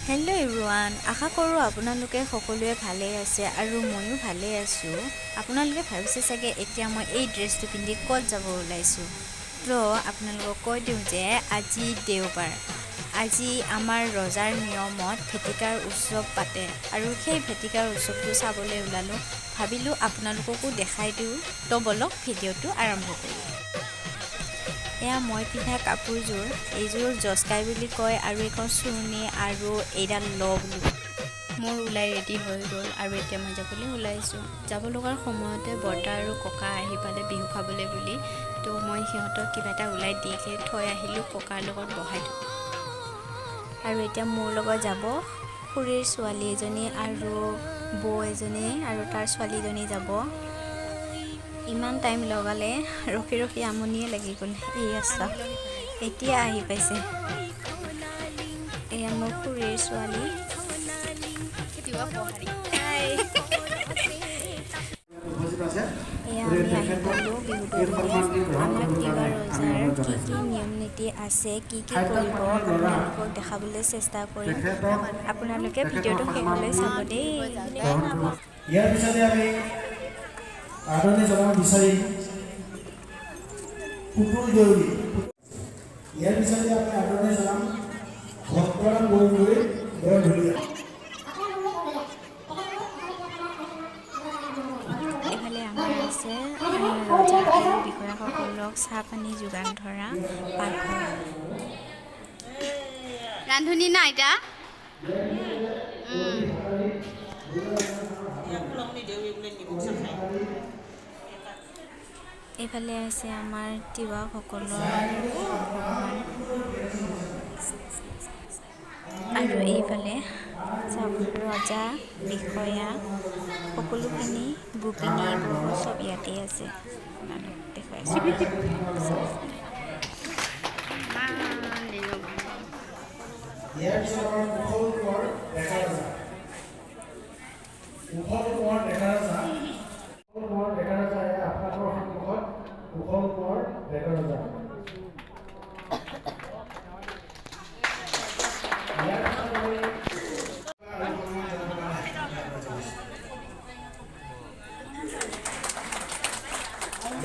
Hello' everyone, আশা কৰোঁ আপোনালোকে সকলোৱে ভালেই আছে আৰু ময়ো ভালেই আছোঁ। আপোনালোকে ভাবিছে চাগে এতিয়া মই এই ড্ৰেছটো পিন্ধি ক'ত যাব ওলাইছোঁ। তো আপোনালোকক কৈ দিওঁ যে আজি দেওবাৰ। আজি আমাৰ ৰজাৰ নিয়মত ভেটিকাৰ উৎসৱ পাতে আৰু সেই ভেটিকাৰ উৎসৱটো চাবলৈ ওলালোঁ। ভাবিলোঁ আপোনালোককো দেখাই দিওঁ। তো বলক ভিডিঅ'টো আৰম্ভ কৰোঁ। এয়া মই পিন্ধা কাপোৰযোৰ, এইযোৰ জস্কাই বুলি কয় আৰু এখন চুৰ্ণি আৰু এইডাল বুলি কয়। মোৰ ওলাই ৰেডি হৈ গ'ল আৰু এতিয়া মই যাবলৈ ওলাইছোঁ। যাব লগাৰ সময়তে বৰ্তা আৰু ককা আহি পালে বিহু খাবলৈ বুলি। তো মই সিহঁতক কিবা এটা ওলাই দি থৈ আহিলোঁ, ককাৰ লগত বহাই থৈ। আৰু এতিয়া মোৰ লগত যাব খুৰীৰ ছোৱালী এজনী আৰু বৌ এজনী আৰু তাৰ ছোৱালীজনী যাব। ইমান টাইম লগালে, ৰখি ৰখি আমনিয়ে লাগি গ'ল। এয়া চাওক, এতিয়া আহি পাইছে। এয়া মোৰ খুৰীৰ ছোৱালী এয়া আমি আহি পালোঁ বিহুটোলৈ। আমাৰ তিৱা ৰজাৰ কি কি নিয়ম নীতি আছে, কি কি কৰিব আপোনালোকক দেখাবলৈ চেষ্টা কৰিম। আপোনালোকে ভিডিঅ'টো শেষলৈ চাব দেই। ইয়াৰ পিছতে আমি আদৰণি জনাব বিচাৰিম পুতুল দেউৰী। ইয়াৰ পিছতে আমি আদৰণি জনাম ভক্তৰাম গগৈ বৰঢুলীয়া। এইফালে আমাৰ আছে ৰজা আৰু বিষয়াসকলক চাহ পানী যোগান ধৰা পাকঘৰ। ৰান্ধনী না আইতা? এইফালে আছে আমাৰ তিৱাসকলৰ ভগৱান আৰু এইফালে ৰজা বিষয়া সকলোখিনি গোপিনী বহু চব ইয়াতেই আছে। দেখুৱাইছোঁ। ইয়াৰ পিছত আমাৰ কুশল কোঁৱৰ ডেকা ৰজা। কুশল কোঁৱৰ ডেকা ৰজা আপোনালোকৰ সন্মুখত কুশল কোঁৱৰ ডেকা ৰজা।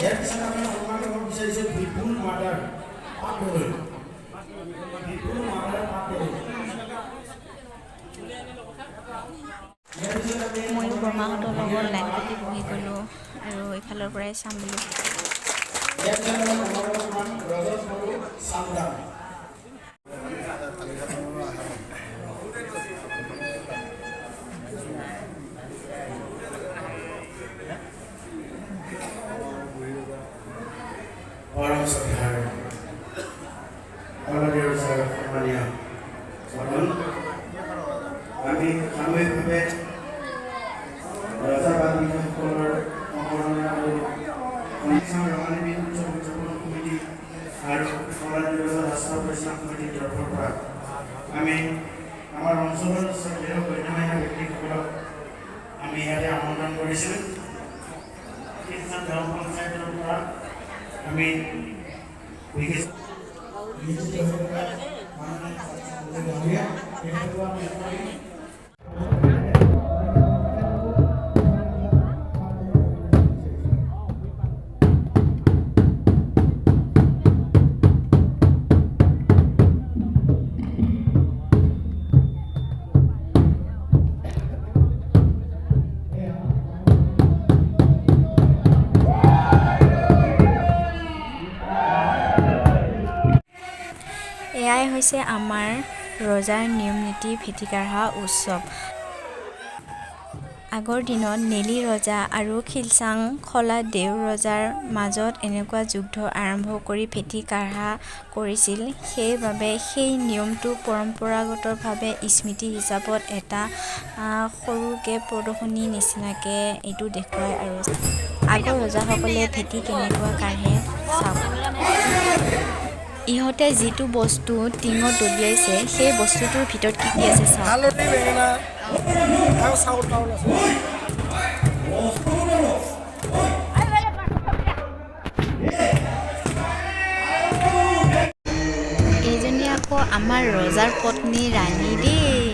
ইয়াৰ পিছত আমি সন্মান কৰিব বিচাৰিছোঁ বিপুল মাদাৰ পাতলৈ। ময়ো বৰমাহঁতৰ লগত লাইন পাতি বহি গ'লোঁ আৰু ইফালৰ পৰাই চাম বুলি। আমি সামূহিকভাৱে ৰজা বা বিষয়াসকলৰ অৱমাননা আৰু ৰঙালী বিহু উৎসৱ উদযাপন সমিতি আৰু ৰাষ্ট্ৰ পৰিচালনা সমিতিৰ তৰফৰ পৰা আমি আমাৰ অঞ্চলৰ শ্ৰদ্ধেয় গণ্যমান্য ব্যক্তিসকলক আমি ইয়াতে আমন্ত্ৰণ কৰিছিলোঁ। খ্ৰীষ্টান ধৰ্ম পঞ্চায়তৰ পৰা আমি এয়াই হৈছে আমাৰ ৰজাৰ নিয়ম নীতি ভেটিকাঢ়া উৎসৱ। আগৰ দিনত নেলি ৰজা আৰু খিলচাং খলা দেও ৰজাৰ মাজত এনেকুৱা যুদ্ধ আৰম্ভ কৰি ভেটি কাঢ়া কৰিছিল। সেইবাবে সেই নিয়মটো পৰম্পৰাগতভাৱে স্মৃতি হিচাপত এটা সৰুকৈ প্ৰদৰ্শনী নিচিনাকৈ এইটো দেখুৱায়। আৰু আগৰ ৰজাসকলে ভেটি কেনেকুৱা কাঢ়ে চাওক। ইহঁতে যিটো বস্তু টিঙত দলিয়াইছে সেই বস্তুটোৰ ভিতৰত কি কি আছে চাওক। হালধি, বেঙেনা আৰু চাউল আছে। এইজনী আকৌ আমাৰ ৰজাৰ পত্নী ৰাণী দেই।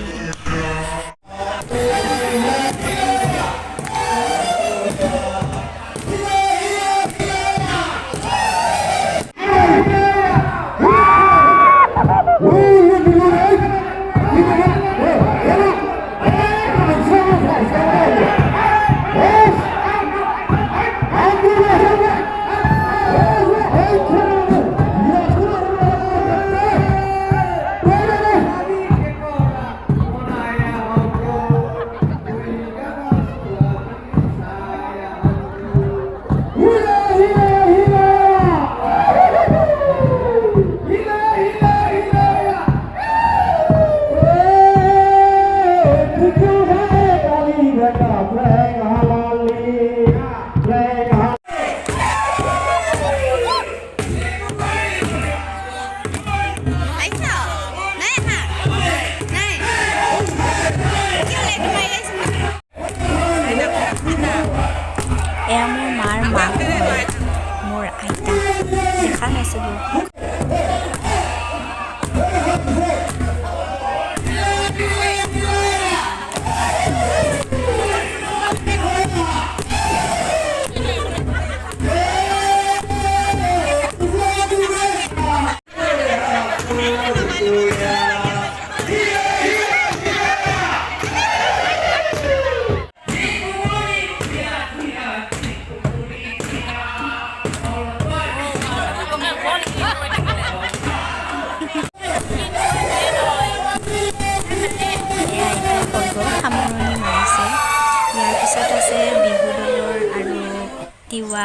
tiwa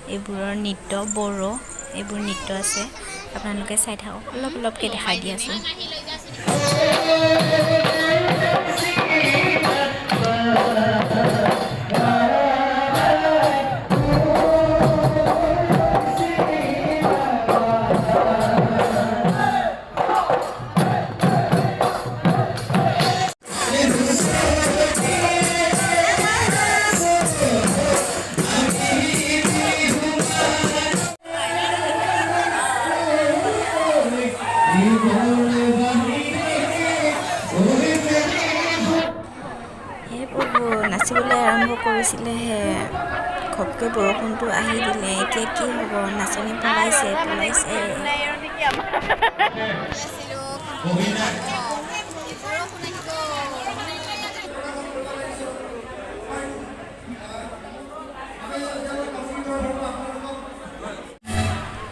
এইবোৰৰ নৃত্য বড়ো এইবোৰ নৃত্য আছে আপোনালোকে চাই থাকক অলপ অলপকৈ দেখাই দি আছোঁ নাচিবলৈ আৰম্ভ কৰিছিলেহে ঘপকৈ বৰষুণটো আহি দিলে এতিয়া কি হ'ব নাচনি পলাইছে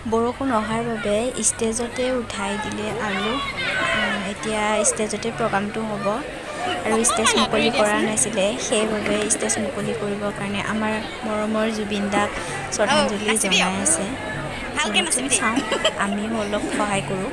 বৰষুণ অহাৰ বাবে ষ্টেজতে উঠাই দিলে আৰু এতিয়া ষ্টেজতে প্ৰগ্ৰামটো হ'ব আৰু ষ্টেজ মুকলি কৰা নাছিলে সেইবাবে ষ্টেজ মুকলি কৰিবৰ কাৰণে আমাৰ মৰমৰ জুবিন দাক শ্ৰদ্ধাঞ্জলি জনাই আছে চাওঁ আমিও অলপ সহায় কৰোঁ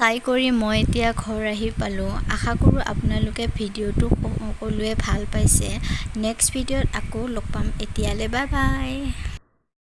চাই কৰি মই এতিয়া ঘৰ আহি পালোঁ আশা কৰোঁ আপোনালোকে ভিডিঅ'টো সকলোৱে ভাল পাইছে নেক্সট ভিডিঅ'ত আকৌ লগ পাম এতিয়ালৈ বাই বাই